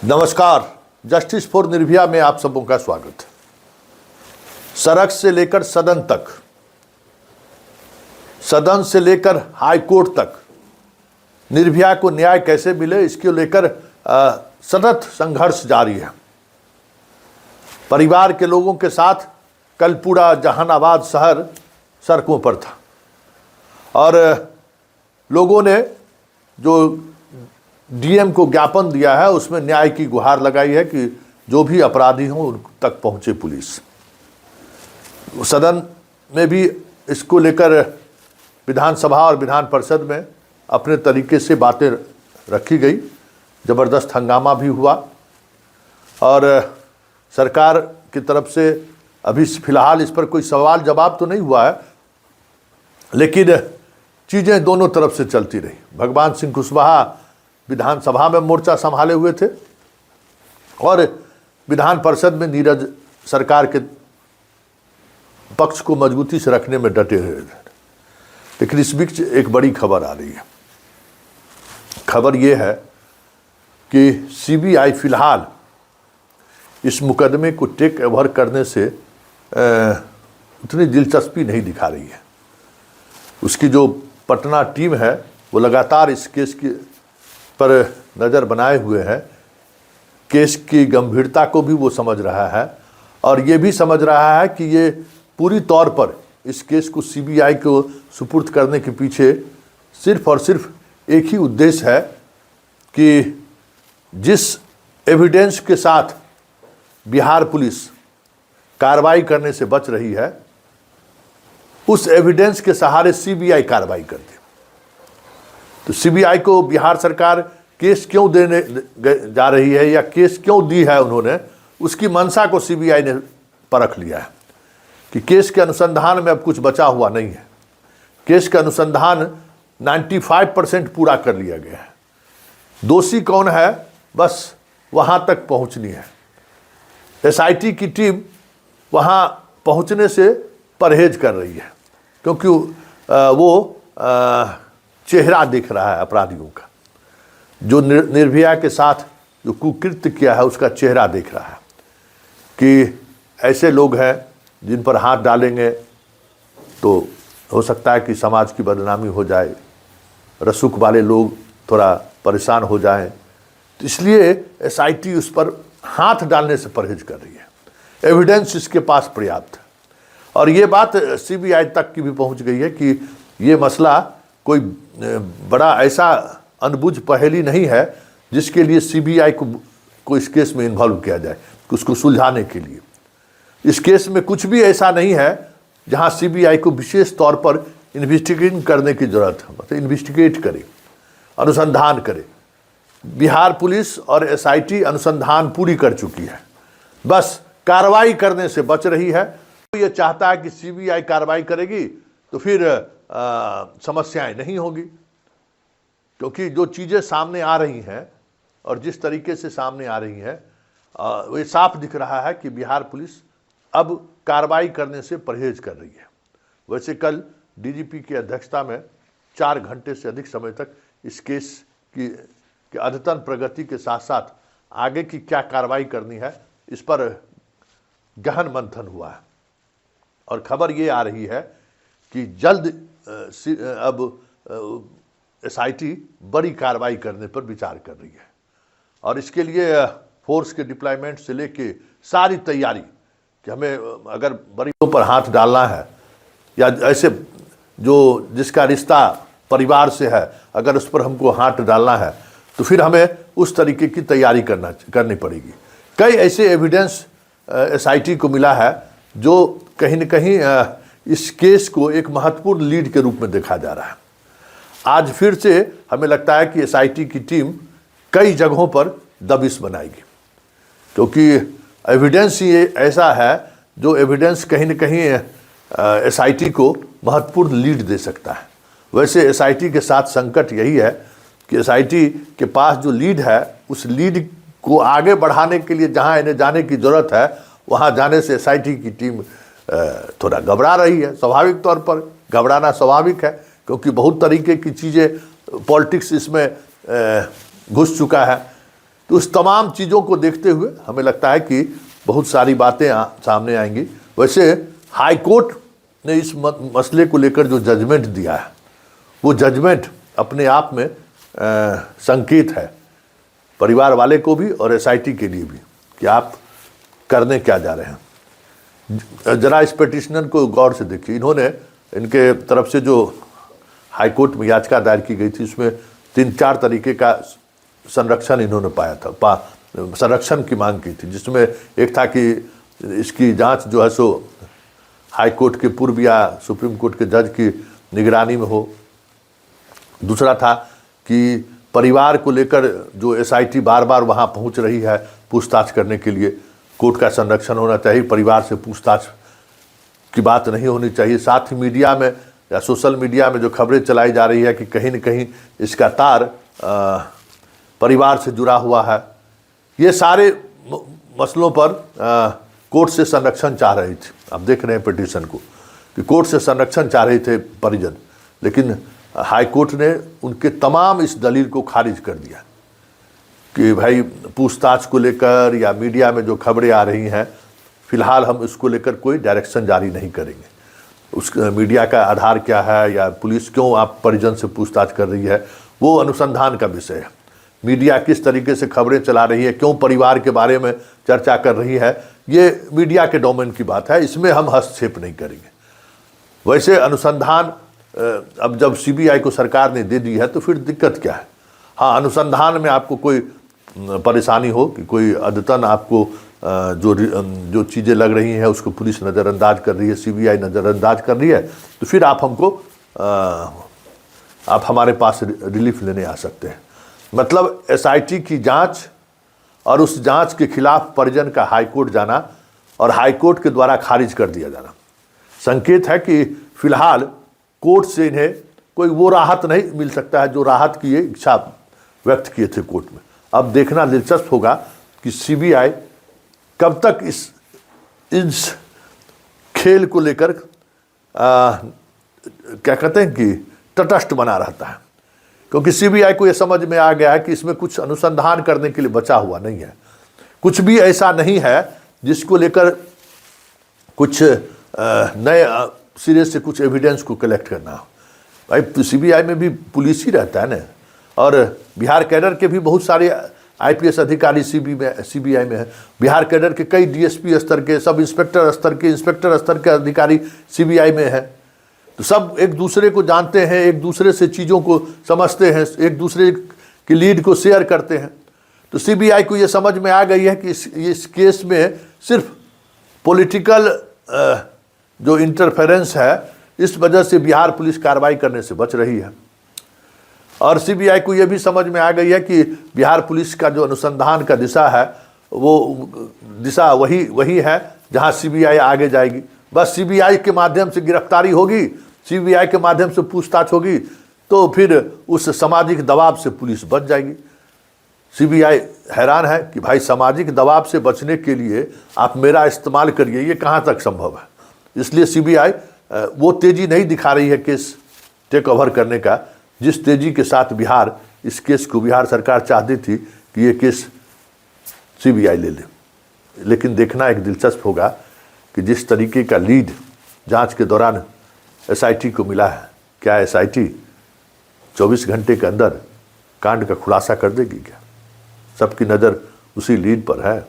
नमस्कार। Justice for Nirbhaya में आप सबों का स्वागत है। सड़क से लेकर सदन तक, सदन से लेकर हाई कोर्ट तक निर्भया को न्याय कैसे मिले, इसको लेकर सतत संघर्ष जारी है। परिवार के लोगों के साथ कल पूरा जहानाबाद शहर सड़कों पर था और लोगों ने जो डीएम को ज्ञापन दिया है उसमें न्याय की गुहार लगाई है कि जो भी अपराधी हों उन तक पहुंचे पुलिस। सदन में भी इसको लेकर विधानसभा और विधान परिषद में अपने तरीके से बातें रखी गई, ज़बरदस्त हंगामा भी हुआ और सरकार की तरफ से अभी फ़िलहाल इस पर कोई सवाल जवाब तो नहीं हुआ है, लेकिन चीज़ें दोनों तरफ से चलती रही। भगवान सिंह कुशवाहा विधानसभा में मोर्चा संभाले हुए थे और विधान परिषद में नीरज सरकार के पक्ष को मजबूती से रखने में डटे हुए थे। लेकिन इस बीच एक बड़ी खबर आ रही है। खबर ये है कि सीबीआई फिलहाल इस मुकदमे को टेक ओवर करने से उतनी दिलचस्पी नहीं दिखा रही है। उसकी जो पटना टीम है वो लगातार इस केस की पर नज़र बनाए हुए हैं। केस की गंभीरता को भी वो समझ रहा है और ये भी समझ रहा है कि ये पूरी तौर पर इस केस को सीबीआई को सुपुर्द करने के पीछे सिर्फ और सिर्फ एक ही उद्देश्य है कि जिस एविडेंस के साथ बिहार पुलिस कार्रवाई करने से बच रही है उस एविडेंस के सहारे सीबीआई कार्रवाई कर दे। तो सीबीआई को बिहार सरकार केस क्यों देने जा रही है या केस क्यों दी है उन्होंने, उसकी मंशा को सीबीआई ने परख लिया है कि केस के अनुसंधान में अब कुछ बचा हुआ नहीं है। केस का अनुसंधान 95% पूरा कर लिया गया है। दोषी कौन है बस वहाँ तक पहुँचनी है। एसआईटी की टीम वहाँ पहुँचने से परहेज कर रही है क्योंकि वो चेहरा दिख रहा है अपराधियों का। जो निर्भया के साथ जो कुकृत्य किया है उसका चेहरा दिख रहा है कि ऐसे लोग हैं जिन पर हाथ डालेंगे तो हो सकता है कि समाज की बदनामी हो जाए, रसूख वाले लोग थोड़ा परेशान हो जाएं। तो इसलिए एसआईटी उस पर हाथ डालने से परहेज कर रही है। एविडेंस इसके पास पर्याप्त है और ये बात सीबीआई तक की भी पहुंच गई है कि ये मसला कोई बड़ा ऐसा अनबुझ पहेली नहीं है जिसके लिए सीबीआई को इस केस में इन्वॉल्व किया जाए, उसको सुलझाने के लिए। इस केस में कुछ भी ऐसा नहीं है जहां सीबीआई को विशेष तौर पर इन्वेस्टिगेट करने की ज़रूरत है। मतलब इन्वेस्टिगेट करे, अनुसंधान करे। बिहार पुलिस और एसआईटी अनुसंधान पूरी कर चुकी है, बस कार्रवाई करने से बच रही है। तो ये चाहता है कि सीबीआई कार्रवाई करेगी तो फिर समस्याएं नहीं होगी, क्योंकि जो चीज़ें सामने आ रही हैं और जिस तरीके से सामने आ रही हैं वो साफ दिख रहा है कि बिहार पुलिस अब कार्रवाई करने से परहेज कर रही है। वैसे कल डीजीपी की अध्यक्षता में 4 घंटे से अधिक समय तक इस केस की अद्यतन प्रगति के साथ साथ आगे की क्या कार्रवाई करनी है इस पर गहन मंथन हुआ है और खबर ये आ रही है कि जल्द अब एसआईटी बड़ी कार्रवाई करने पर विचार कर रही है और इसके लिए फोर्स के डिप्लॉयमेंट से लेके सारी तैयारी कि हमें अगर बड़ियों पर हाथ डालना है या ऐसे जो जिसका रिश्ता परिवार से है अगर उस पर हमको हाथ डालना है तो फिर हमें उस तरीके की तैयारी करनी पड़ेगी। कई ऐसे एविडेंस एसआईटी को मिला है जो कहीं न कहीं इस केस को एक महत्वपूर्ण लीड के रूप में देखा जा रहा है। आज फिर से हमें लगता है कि एसआईटी की टीम कई जगहों पर दबिश बनाएगी, क्योंकि एविडेंस ये ऐसा है जो एविडेंस कहीं न कहीं एसआईटी को महत्वपूर्ण लीड दे सकता है। वैसे एसआईटी के साथ संकट यही है कि एसआईटी के पास जो लीड है उस लीड को आगे बढ़ाने के लिए जहां इन्हें जाने की ज़रूरत है वहां जाने से एसआईटी की टीम थोड़ा घबरा रही है। स्वाभाविक तौर पर घबराना स्वाभाविक है, क्योंकि बहुत तरीके की चीज़ें पॉलिटिक्स इसमें घुस चुका है। तो उस तमाम चीज़ों को देखते हुए हमें लगता है कि बहुत सारी बातें सामने आएंगी। वैसे हाई कोर्ट ने इस मसले को लेकर जो जजमेंट दिया है, वो जजमेंट अपने आप में संकेत है परिवार वाले को भी और एसआईटी के लिए भी कि आप करने क्या जा रहे हैं। जरा इस पिटिशनर को गौर से देखिए। इन्होंने, इनके तरफ से जो हाई कोर्ट में याचिका दायर की गई थी, उसमें 3-4 तरीके का संरक्षण इन्होंने पाया था, संरक्षण की मांग की थी, जिसमें एक था कि इसकी जांच जो है सो हाई कोर्ट के पूर्व या सुप्रीम कोर्ट के जज की निगरानी में हो। दूसरा था कि परिवार को लेकर जो एसआईटी बार बार वहाँ पहुँच रही है पूछताछ करने के लिए, कोर्ट का संरक्षण होना चाहिए, परिवार से पूछताछ की बात नहीं होनी चाहिए। साथ ही मीडिया में या सोशल मीडिया में जो खबरें चलाई जा रही है कि कहीं न कहीं इसका तार परिवार से जुड़ा हुआ है, ये सारे मसलों पर कोर्ट से संरक्षण चाह रही थी। आप देख रहे हैं पिटीशन को कि कोर्ट से संरक्षण चाह रहे थे परिजन, लेकिन हाई कोर्ट ने उनके तमाम इस दलील को खारिज कर दिया कि भाई पूछताछ को लेकर या मीडिया में जो खबरें आ रही हैं, फिलहाल हम इसको लेकर कोई डायरेक्शन जारी नहीं करेंगे। उस मीडिया का आधार क्या है या पुलिस क्यों आप परिजन से पूछताछ कर रही है, वो अनुसंधान का विषय है। मीडिया किस तरीके से खबरें चला रही है, क्यों परिवार के बारे में चर्चा कर रही है, ये मीडिया के डोमेन की बात है, इसमें हम हस्तक्षेप नहीं करेंगे। वैसे अनुसंधान अब जब सीबीआई को सरकार ने दे दी है तो फिर दिक्कत क्या है। हाँ, अनुसंधान में आपको कोई परेशानी हो कि कोई अद्यतन आपको जो चीज़ें लग रही हैं उसको पुलिस नज़रअंदाज कर रही है, सीबीआई नज़रअंदाज कर रही है, तो फिर आप हमको आप हमारे पास रिलीफ लेने आ सकते हैं। मतलब एसआईटी की जांच और उस जांच के खिलाफ परिजन का हाईकोर्ट जाना और हाईकोर्ट के द्वारा खारिज कर दिया जाना संकेत है कि फिलहाल कोर्ट से इन्हें कोई वो राहत नहीं मिल सकता है जो राहत की ये इच्छा व्यक्त किए थे कोर्ट में। अब देखना दिलचस्प होगा कि सीबीआई कब तक इस खेल को लेकर क्या कहते हैं कि तटस्थ बना रहता है, क्योंकि सीबीआई को यह समझ में आ गया है कि इसमें कुछ अनुसंधान करने के लिए बचा हुआ नहीं है, कुछ भी ऐसा नहीं है जिसको लेकर कुछ नए सिरे से कुछ एविडेंस को कलेक्ट करना हो। भाई सीबीआई में भी पुलिस ही रहता है ना, और बिहार कैडर के भी बहुत सारे आईपीएस अधिकारी सीबीआई में है। बिहार कैडर के कई डीएसपी स्तर के, सब इंस्पेक्टर स्तर के, इंस्पेक्टर स्तर के अधिकारी सीबीआई में है। तो सब एक दूसरे को जानते हैं, एक दूसरे से चीज़ों को समझते हैं, एक दूसरे की लीड को शेयर करते हैं। तो सीबीआई को ये समझ में आ गई है कि इस केस में सिर्फ पॉलिटिकल जो इंटरफेरेंस है, इस वजह से बिहार पुलिस कार्रवाई करने से बच रही है। और सीबीआई को यह भी समझ में आ गई है कि बिहार पुलिस का जो अनुसंधान का दिशा है, वो दिशा वही है जहां सीबीआई आगे जाएगी। बस सीबीआई के माध्यम से गिरफ्तारी होगी, सीबीआई के माध्यम से पूछताछ होगी, तो फिर उस सामाजिक दबाव से पुलिस बच जाएगी। सीबीआई हैरान है कि भाई सामाजिक दबाव से बचने के लिए आप मेरा इस्तेमाल करिए, ये कहाँ तक संभव है। इसलिए सीबीआई वो तेज़ी नहीं दिखा रही है केस टेक ओवर करने का, जिस तेज़ी के साथ इस केस को बिहार सरकार चाहती थी कि ये केस सीबीआई ले ले। लेकिन देखना एक दिलचस्प होगा कि जिस तरीके का लीड जांच के दौरान एसआईटी को मिला है, क्या एसआईटी 24 घंटे के अंदर कांड का खुलासा कर देगी क्या? सबकी नज़र उसी लीड पर है।